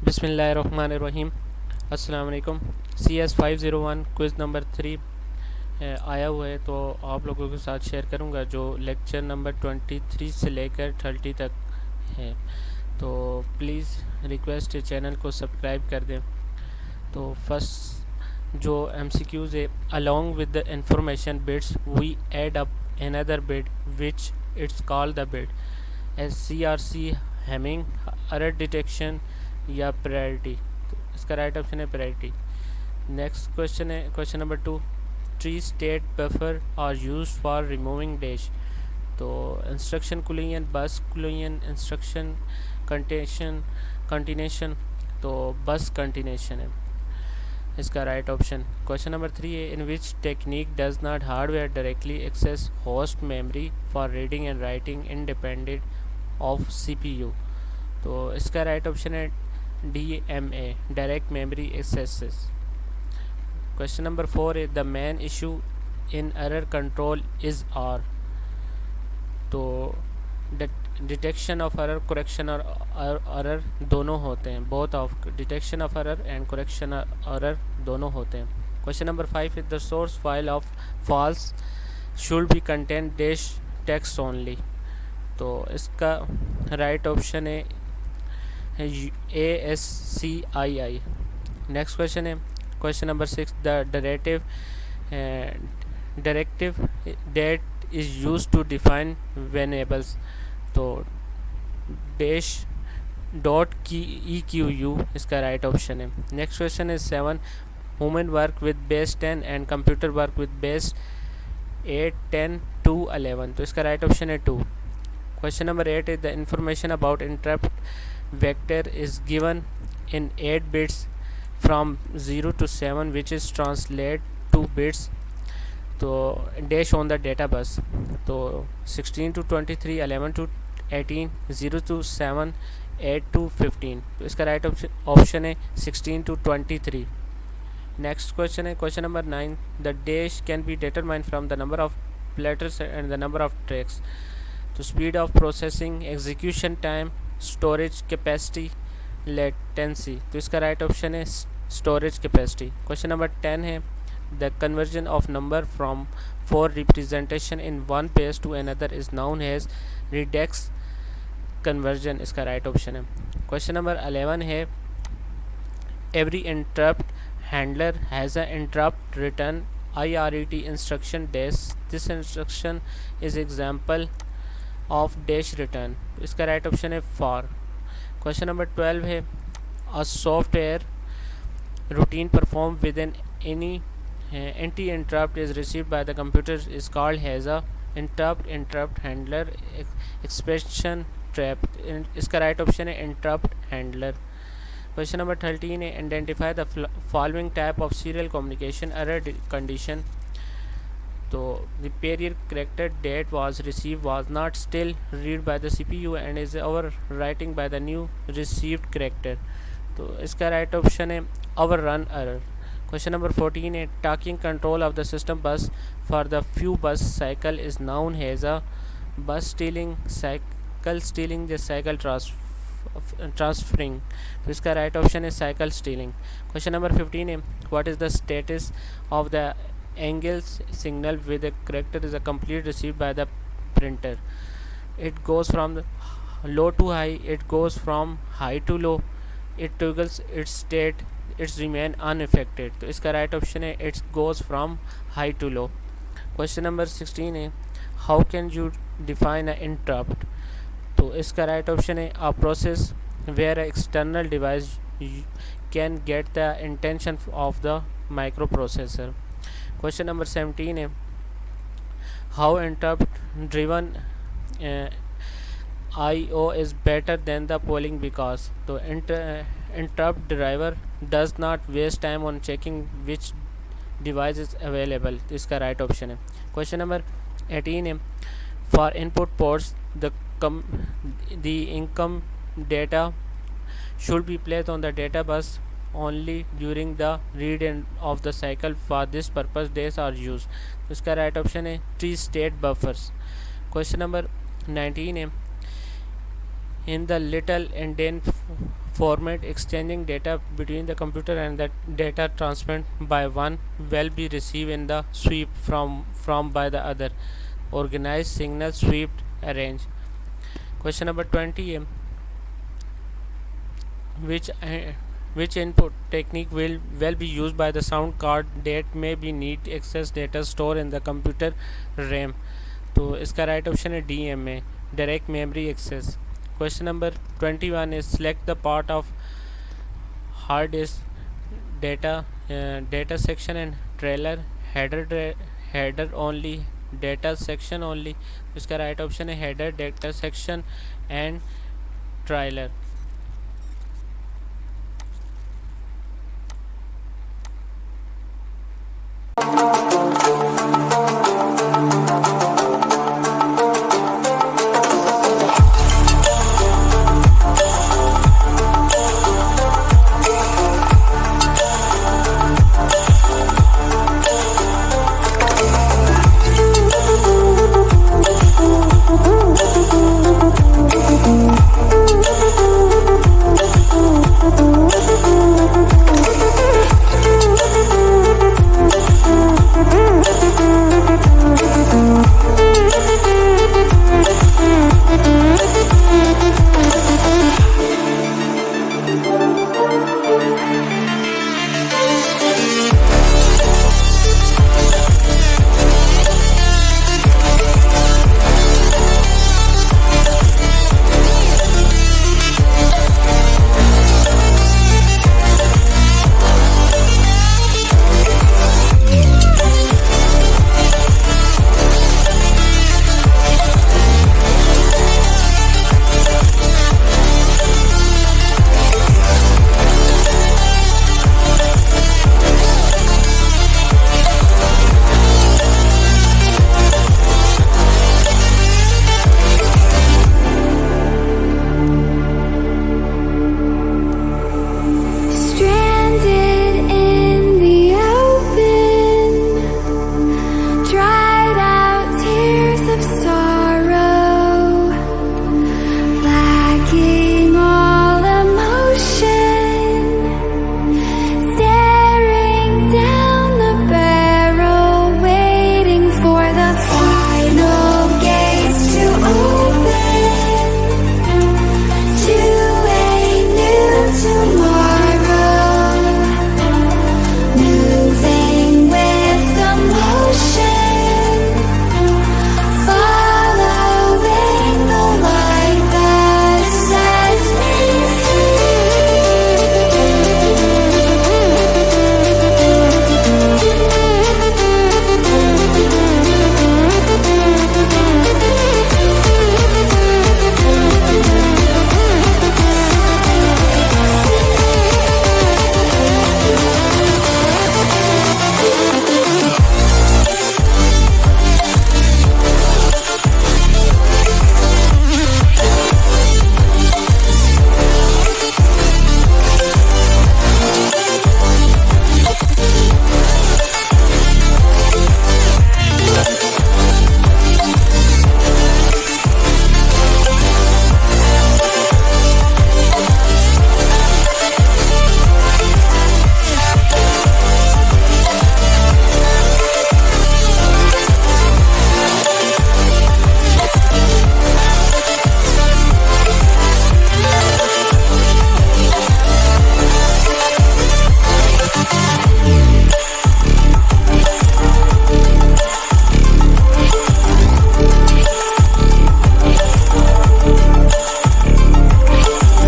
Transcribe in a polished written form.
बिस्मिल्लाहिर्रहमानिर्रहीम। अस्सलाम वालेकुम। CS501 क्विज़ नंबर 3 आया हुआ है, तो आप लोगों के साथ शेयर करूंगा जो लेक्चर नंबर 23 से लेकर 30 तक है। तो प्लीज़ रिक्वेस्ट है चैनल को सब्सक्राइब कर दें। तो फर्स्ट जो MCQs है, along with the information bits we add up another bit which it's called the bit as CRC Hamming, error detection या प्रायोरिटी। तो इसका राइट ऑप्शन है प्रायोरिटी। नेक्स्ट क्वेश्चन है question number 2। Tri state buffer are used for removing dash. तो instruction कुलियन, बस कुलियन, instruction कंटिनेशन, तो बस कंटिनेशन है इसका राइट ऑप्शन। क्वेश्चन नंबर 3 है in which technique does not hardware directly access host memory for reading and writing independent of CPU। तो इसका राइट ऑप्शन है DMA, direct memory access. Question number 4 है the main issue in error control is are. तो detection of error, correction और error दोनों होते हैं, both of detection of error and correction error दोनों होते हैं। क्वेश्चन नंबर 5 है the source file of false should be contain dash text only. तो इसका राइट ऑप्शन है ASCII। नेक्स्ट क्वेश्चन है question number 6 the directive that is use to define variables. तो dash dot की EQU इसका right option है। Next question है 7 human work with base 10 and computer work with base 8, 10 to 11। तो इसका right option है 2। Question number 8 is the information about interrupt vector is given in 8 bits from 0 to 7 which is translate to bits तो dash on the data bus। तो 16 to 23, 11 to 18, 0 to 7, 8 to 15। तो इसका right option है 16 to 23। Next question है question number 9 the dash can be determined from the number of letters and the number of tracks. तो speed of processing, execution time, storage capacity, latency. तो इसका right option है storage capacity. Question number 10 है the conversion of number from 4 representation in one page to another is known as redux conversion. इसका right option है। Question number 11 है every interrupt handler has a interrupt return IRET instruction dash this instruction is example of dash return. इसका right option है for. Question number 12 है a software routine perform with in any anti interrupt is received by the computer is called has a interrupt handler expression trap. इसका right option है interrupt handler. Question number 13 है identify the following type of serial communication error condition. तो the period character date was received was not still read by the CPU and is overwriting by the new received character। तो इसका right option है overrun error। Question number 14 है talking control of the system bus for the few bus cycle is known as a bus stealing, cycle stealing, the cycle transferring। तो इसका right option है cycle stealing। Question number 15 है what is the status of the angle signal with a character is a complete received by the printer। It goes from low to high, it goes from high to low, it toggles its state, it's remain unaffected। तो इसका right option है it goes from high to low। Question number 16 है how can you define a interrupt। तो इसका right option है a process where a external device can get the intention of the microprocessor। Question number 17 है how interrupt driven IO is better than the polling because. तो interrupt driver does not waste time on checking which device is available. तो इसका right option है। Question number 18 है for input ports the income data should be placed on the data bus only during the read of the cycle. For this purpose days are used। तो इसका right option है tree state buffers. Question number 19 है in the little indent format exchanging data between the computer and the data transmitted by one will be received in the sweep from by the other. Organized signal sweep arrange. Question number 20. Which uh, which input technique will be used by the sound card that may be need access data stored in the computer RAM? तो इसका right option है DMA, direct memory access. Question number 21 is select the part of hard disk data section and trailer header only data section only. इसका right option है header data section and ट्रायलर.